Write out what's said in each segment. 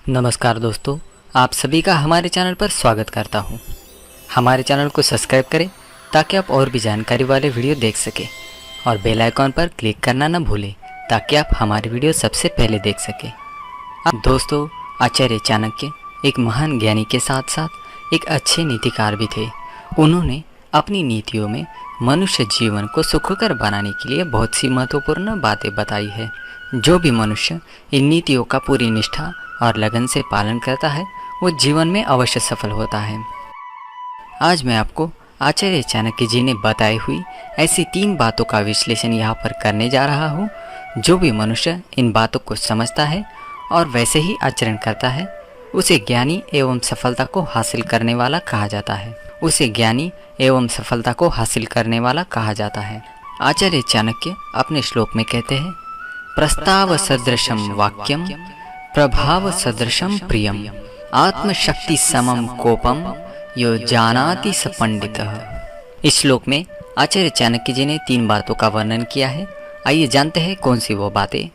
नमस्कार दोस्तों, आप सभी का हमारे चैनल पर स्वागत करता हूं। हमारे चैनल को सब्सक्राइब करें ताकि आप और भी जानकारी वाले वीडियो देख सकें और बेल आइकॉन पर क्लिक करना न भूलें ताकि आप हमारी वीडियो सबसे पहले देख सकें। अब दोस्तों, आचार्य चाणक्य एक महान ज्ञानी के साथ साथ एक अच्छे नीतिकार भी थे। उन्होंने अपनी नीतियों में मनुष्य जीवन को सुखकर बनाने के लिए बहुत सी महत्वपूर्ण बातें बताई है। जो भी मनुष्य इन नीतियों का पूरी निष्ठा और लगन से पालन करता है वो जीवन में अवश्य सफल होता है। आज मैं आपको आचार्य चाणक्य जी ने बताई हुई ऐसी 3 बातों का विश्लेषण यहाँ पर करने जा रहा हूँ। जो भी मनुष्य इन बातों को समझता है और वैसे ही आचरण करता है उसे ज्ञानी एवं सफलता को हासिल करने वाला कहा जाता है। उसे ज्ञानी एवं सफलता को हासिल करने वाला कहा जाता है। आचार्य चाणक्य अपने श्लोक में कहते हैं, प्रस्ताव सदृशम वाक्यम प्रभाव सदृशम प्रियम आत्मशक्ति समम कोपम यो जानाति स पंडितः। इस श्लोक में आचार्य चाणक्य जी ने 3 बातों का वर्णन किया है। आइए जानते हैं कौन सी वो बातें।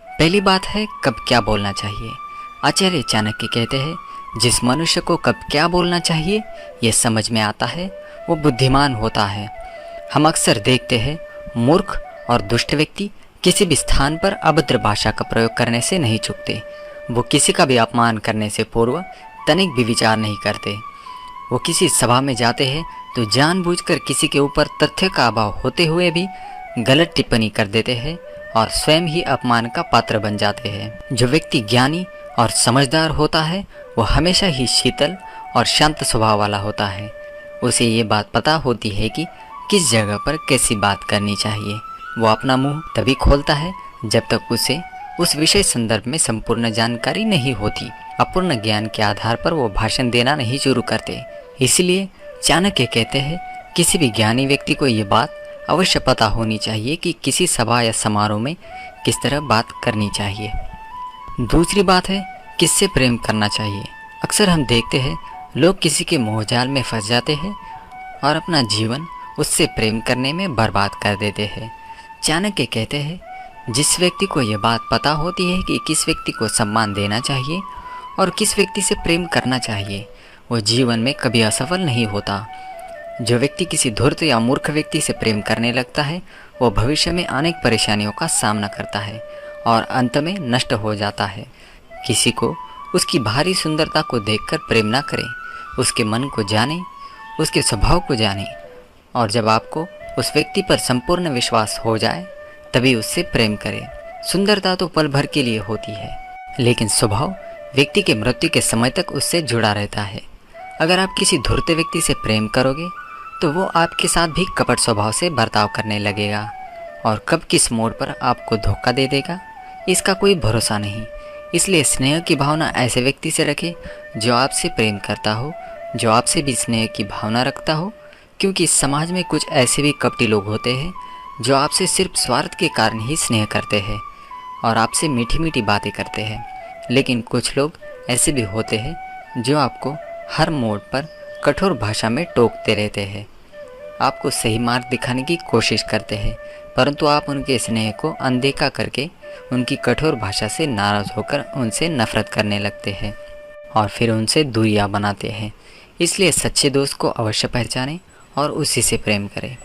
पहली बात है कब क्या बोलना चाहिए। आचार्य चाणक्य कहते हैं, जिस मनुष्य को कब क्या बोलना चाहिए ये समझ में आता है वो बुद्धिमान होता है। हम अक्सर देखते हैं मूर्ख और दुष्ट व्यक्ति किसी भी स्थान पर अभद्र भाषा का प्रयोग करने से नहीं चूकते। वो किसी का भी अपमान करने से पूर्व तनिक भी विचार नहीं करते। वो किसी सभा में जाते हैं तो जानबूझकर किसी के ऊपर तथ्य का अभाव होते हुए भी गलत टिप्पणी कर देते हैं और स्वयं ही अपमान का पात्र बन जाते हैं। जो व्यक्ति ज्ञानी और समझदार होता है वो हमेशा ही शीतल और शांत स्वभाव वाला होता है। उसे ये बात पता होती है कि किस जगह पर कैसी बात करनी चाहिए। वो अपना मुंह तभी खोलता है जब तक उसे उस विषय संदर्भ में संपूर्ण जानकारी नहीं होती। अपूर्ण ज्ञान के आधार पर वो भाषण देना नहीं शुरू करते। इसलिए चाणक्य कहते हैं, किसी भी ज्ञानी व्यक्ति को ये बात अवश्य पता होनी चाहिए कि किसी सभा या समारोह में किस तरह बात करनी चाहिए। दूसरी बात है किससे प्रेम करना चाहिए। अक्सर हम देखते हैं लोग किसी के मोहजाल में फंस जाते हैं और अपना जीवन उससे प्रेम करने में बर्बाद कर देते हैं। चाणक्य कहते हैं, जिस व्यक्ति को यह बात पता होती है कि किस व्यक्ति को सम्मान देना चाहिए और किस व्यक्ति से प्रेम करना चाहिए वो जीवन में कभी असफल नहीं होता। जो व्यक्ति किसी धूर्त या मूर्ख व्यक्ति से प्रेम करने लगता है वो भविष्य में अनेक परेशानियों का सामना करता है और अंत में नष्ट हो जाता है। किसी को उसकी भारी सुंदरता को देखकर प्रेम ना करें, उसके मन को जाने, उसके स्वभाव को जाने और जब आपको उस व्यक्ति पर संपूर्ण विश्वास हो जाए तभी उससे प्रेम करें। सुंदरता तो पल भर के लिए होती है लेकिन स्वभाव व्यक्ति के मृत्यु के समय तक उससे जुड़ा रहता है। अगर आप किसी धूर्त व्यक्ति से प्रेम करोगे तो वो आपके साथ भी कपट स्वभाव से बर्ताव करने लगेगा और कब किस मोड़ पर आपको धोखा दे देगा इसका कोई भरोसा नहीं। इसलिए स्नेह की भावना ऐसे व्यक्ति से रखें जो आपसे प्रेम करता हो, जो आपसे भी स्नेह की भावना रखता हो, क्योंकि इस समाज में कुछ ऐसे भी कपटी लोग होते हैं जो आपसे सिर्फ स्वार्थ के कारण ही स्नेह करते हैं और आपसे मीठी मीठी बातें करते हैं। लेकिन कुछ लोग ऐसे भी होते हैं जो आपको हर मोड़ पर कठोर भाषा में टोकते रहते हैं, आपको सही मार्ग दिखाने की कोशिश करते हैं, परंतु आप उनके स्नेह को अनदेखा करके उनकी कठोर भाषा से नाराज़ होकर उनसे नफरत करने लगते हैं और फिर उनसे दूरियां बनाते हैं। इसलिए सच्चे दोस्त को अवश्य पहचानें और उसी से प्रेम करें।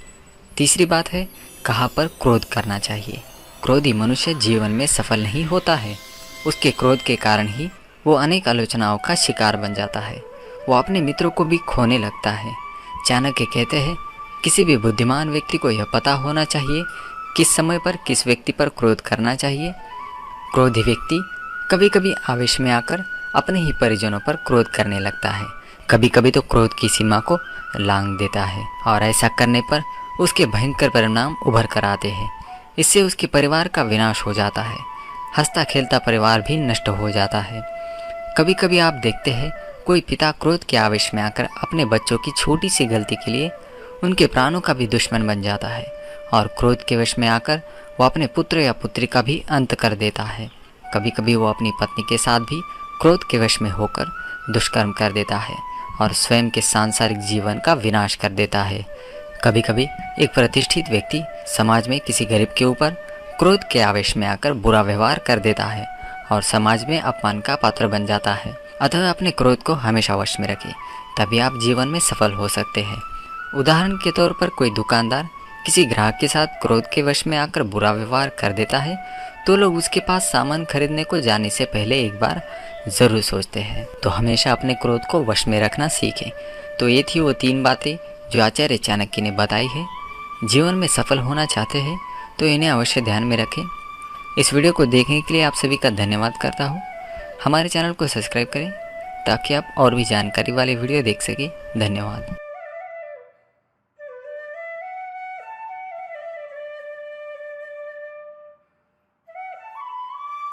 तीसरी बात है कहाँ पर क्रोध करना चाहिए। क्रोधी मनुष्य जीवन में सफल नहीं होता है। उसके क्रोध के कारण ही वो अनेक आलोचनाओं का शिकार बन जाता है। वो अपने मित्रों को भी खोने लगता है। चाणक्य कहते हैं, किसी भी बुद्धिमान व्यक्ति को यह पता होना चाहिए किस समय पर किस व्यक्ति पर क्रोध करना चाहिए। क्रोधी व्यक्ति कभी कभी आवेश में आकर अपने ही परिजनों पर क्रोध करने लगता है। कभी कभी तो क्रोध की सीमा को लांघ देता है और ऐसा करने पर उसके भयंकर परिणाम उभर कर आते हैं। इससे उसके परिवार का विनाश हो जाता है। हंसता खेलता परिवार भी नष्ट हो जाता है। कभी कभी आप देखते हैं कोई पिता क्रोध के आवेश में आकर अपने बच्चों की छोटी सी गलती के लिए उनके प्राणों का भी दुश्मन बन जाता है और क्रोध के वश में आकर वो अपने पुत्र या पुत्री का भी अंत कर देता है। कभी कभी वो अपनी पत्नी के साथ भी क्रोध के वश में होकर दुष्कर्म कर देता है और स्वयं के सांसारिक जीवन का विनाश कर देता है। कभी कभी एक प्रतिष्ठित व्यक्ति समाज में किसी गरीब के ऊपर क्रोध के आवेश में आकर बुरा व्यवहार कर देता है और समाज में अपमान का पात्र बन जाता है। अतः अपने क्रोध को हमेशा वश में रखें, तभी आप जीवन में सफल हो सकते हैं। उदाहरण के तौर पर कोई दुकानदार किसी ग्राहक के साथ क्रोध के वश में आकर बुरा व्यवहार कर देता है तो लोग उसके पास सामान खरीदने को जाने से पहले एक बार ज़रूर सोचते हैं। तो हमेशा अपने क्रोध को वश में रखना सीखें। तो ये थी वो 3 बातें जो आचार्य चाणक्य ने बताई है। जीवन में सफल होना चाहते हैं तो इन्हें अवश्य ध्यान में रखें। इस वीडियो को देखने के लिए आप सभी का धन्यवाद करता हूँ। हमारे चैनल को सब्सक्राइब करें ताकि आप और भी जानकारी वाले वीडियो देख सकें। धन्यवाद।